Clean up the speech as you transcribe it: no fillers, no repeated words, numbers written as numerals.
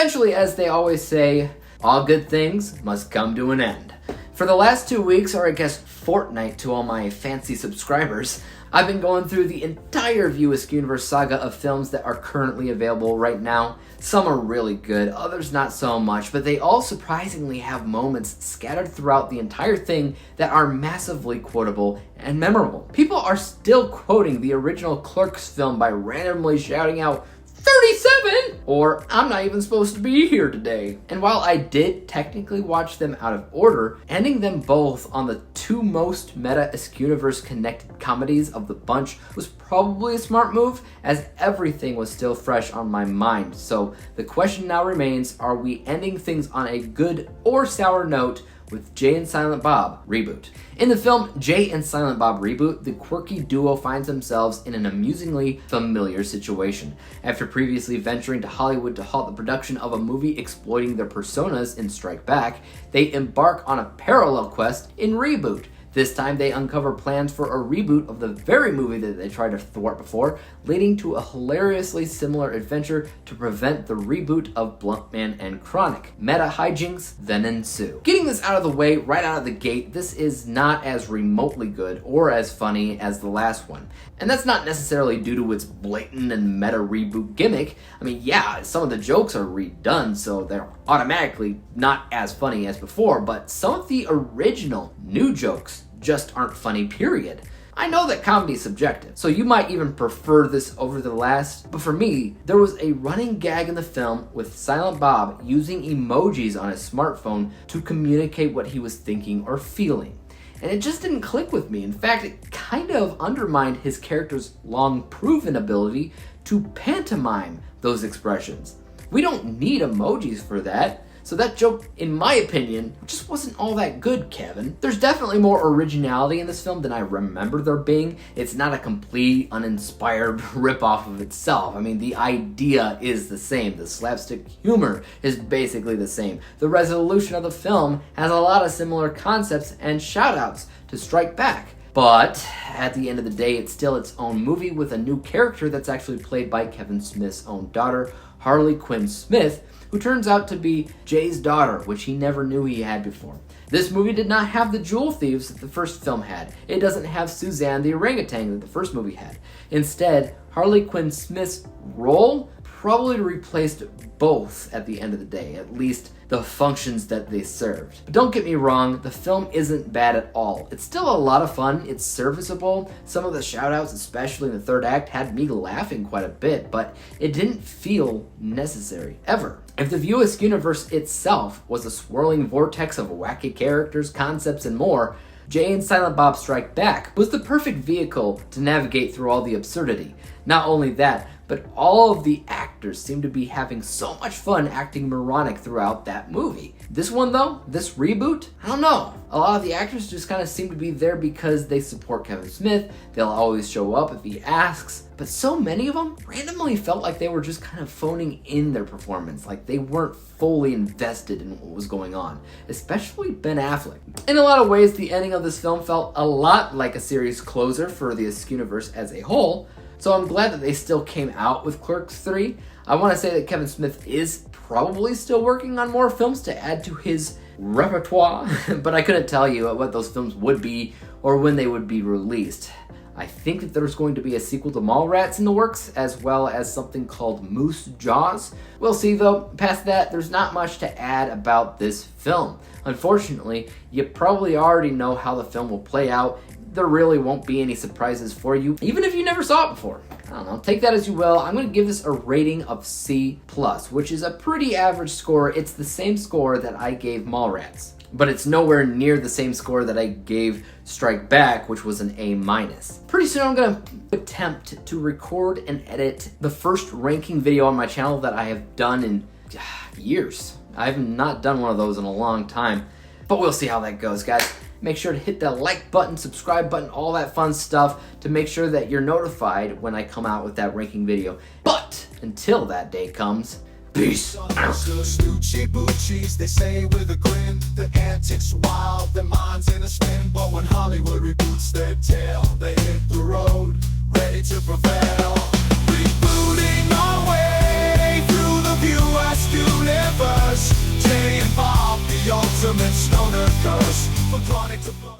eventually, as they always say, all good things must come to an end. For the last 2 weeks, or I guess fortnight to all my fancy subscribers, I've been going through the entire View Askewniverse saga of films that are currently available right now. Some are really good, others not so much, but they all surprisingly have moments scattered throughout the entire thing that are massively quotable and memorable. People are still quoting the original Clerks film by randomly shouting out, 37! Or, I'm not even supposed to be here today. And while I did technically watch them out of order, ending them both on the two most meta Askewniverse connected comedies of the bunch was probably a smart move, as everything was still fresh on my mind. So the question now remains, are we ending things on a good or sour note with Jay and Silent Bob Reboot? In the film Jay and Silent Bob Reboot, the quirky duo finds themselves in an amusingly familiar situation. After previously venturing to Hollywood to halt the production of a movie exploiting their personas in Strike Back, they embark on a parallel quest in Reboot. This time they uncover plans for a reboot of the very movie that they tried to thwart before, leading to a hilariously similar adventure to prevent the reboot of Bluntman and Chronic. Meta hijinks then ensue. Getting this out of the way right out of the gate, this is not as remotely good or as funny as the last one. And that's not necessarily due to its blatant and meta reboot gimmick. I mean, yeah, some of the jokes are redone, so they're automatically not as funny as before, but some of the original new jokes just aren't funny, period. I know that comedy is subjective, so you might even prefer this over the last, but for me, there was a running gag in the film with Silent Bob using emojis on his smartphone to communicate what he was thinking or feeling. And it just didn't click with me. In fact, it kind of undermined his character's long-proven ability to pantomime those expressions. We don't need emojis for that. So that joke, in my opinion, just wasn't all that good, Kevin. There's definitely more originality in this film than I remember there being. It's not a complete, uninspired ripoff of itself. I mean, the idea is the same. The slapstick humor is basically the same. The resolution of the film has a lot of similar concepts and shoutouts to Strike Back. But at the end of the day, it's still its own movie with a new character that's actually played by Kevin Smith's own daughter, Harley Quinn Smith, who turns out to be Jay's daughter, which he never knew he had before. This movie did not have the jewel thieves that the first film had. It doesn't have Suzanne the orangutan that the first movie had. Instead, Harley Quinn Smith's role probably replaced both at the end of the day, at least the functions that they served. But don't get me wrong, the film isn't bad at all. It's still a lot of fun, it's serviceable. Some of the shoutouts, especially in the third act, had me laughing quite a bit, but it didn't feel necessary, ever. If the View Askewniverse itself was a swirling vortex of wacky characters, concepts, and more, Jay and Silent Bob Strike Back was the perfect vehicle to navigate through all the absurdity. Not only that, but all of the actors seem to be having so much fun acting moronic throughout that movie. This one though, this reboot, I don't know. A lot of the actors just kind of seem to be there because they support Kevin Smith. They'll always show up if he asks. But so many of them randomly felt like they were just kind of phoning in their performance, like they weren't fully invested in what was going on, especially Ben Affleck. In a lot of ways, the ending of this film felt a lot like a series closer for the Askewniverse as a whole, so I'm glad that they still came out with Clerks 3. I want to say that Kevin Smith is probably still working on more films to add to his repertoire, but I couldn't tell you what those films would be or when they would be released. I think that there's going to be a sequel to Mallrats in the works, as well as something called Moose Jaws. We'll see though. Past that, there's not much to add about this film. Unfortunately, you probably already know how the film will play out. There really won't be any surprises for you, even if you never saw it before. I don't know, take that as you will. I'm going to give this a rating of C+, which is a pretty average score. It's the same score that I gave Mallrats, but it's nowhere near the same score that I gave Strike Back, which was an A-. Pretty soon I'm going to attempt to record and edit the first ranking video on my channel that I have done in years. I have not done one of those in a long time, but we'll see how that goes, guys. Make sure to hit that like button, subscribe button, all that fun stuff to make sure that you're notified when I come out with that ranking video. But until that day comes, peace out. They say with a grin, the antics wild, their minds in a spin. But when Hollywood reboots their tale, they hit the road, ready to prevail. Rebooting our way through the View Askewniverse. chronic to